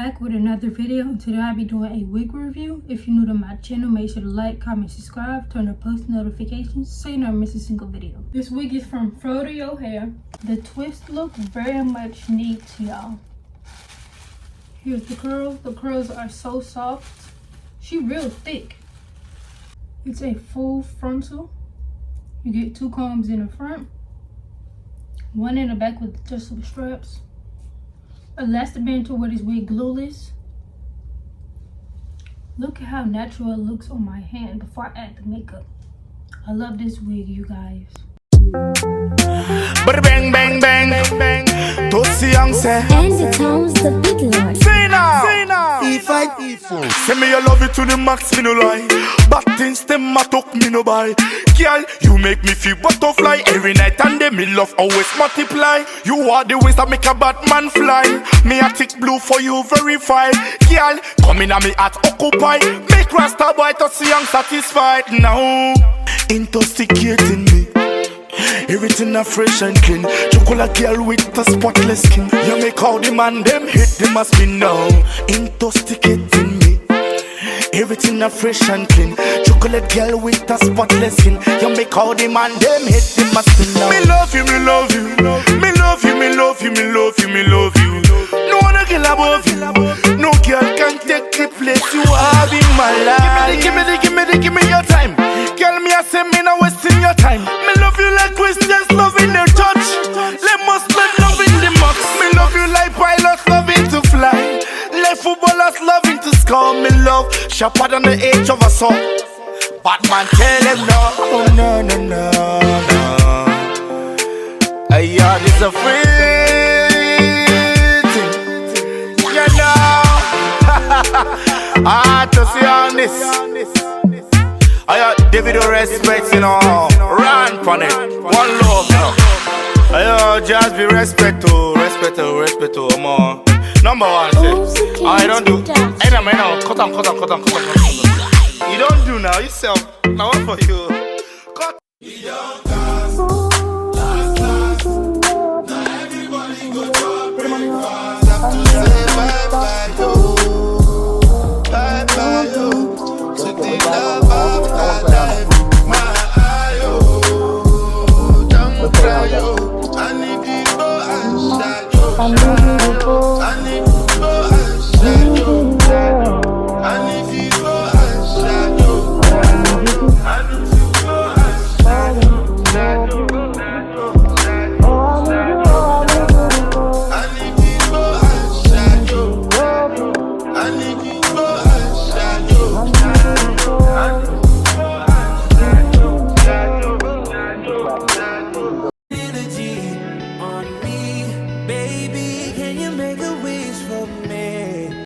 back with another video, and today I'll be doing a wig review. If you're new to my channel, make sure to like, comment, subscribe, turn on post notifications so you don't miss a single video. This wig is from Frodo Hair. The twist look very much neat, y'all. Here's the curls. The curls are so soft. She real thick. It's a full frontal. You get 2 combs in the front, 1 in the back with adjustable straps. Elastic band to wear this wig glueless. Look at how natural it looks on my hand before I add the makeup. I love this wig, you guys. But bang bang bang bang, Tosi young say. And the town's the big lord. Say now, E5, E4. Say me I love you to the max, me no lie. But things them a talk me no buy. Girl, you make me feel butterfly. Every night and day me love always multiply. You are the ways that make a Batman fly. Me a tick blue for you verify. Girl, come in and me at occupy. Make Rasta boy Tosi young satisfied now. Intoxicating me. Everything a fresh and clean. Chocolate girl with a spotless skin. You make all the man them hit them a spin now. Intoxicating me. Everything a fresh and clean. Chocolate girl with a spotless skin. You make all the man them hit them a spin now. Me love you, me love you. Me love you, me love you, me love you, me love you. No one girl above you. No girl can take the place you have in my life. Give me your time. Girl, me I say me not wasting your time. Me love you like Christians loving their church. Let Muslim loving the mosque. Me love you like pilots loving to fly. Like footballers loving to score. Me love sharper than the age of a song. Batman tell them no. Oh no no no no. Hey yeah, this a free thing. You know. Ah, to see on this. I got David respect, you know. Run on it. One love, you know. I just be respect to. Come on. Number 1, say. I don't do. Hey, no, man, cut on. You don't do now, yourself. Now what for you? Cut. Now everybody go to breakfast. Say bye-bye, yo. Bye-bye, yo. To the love of my life. My eye, yo. Don't cry, yo. I need to go and shine, yo.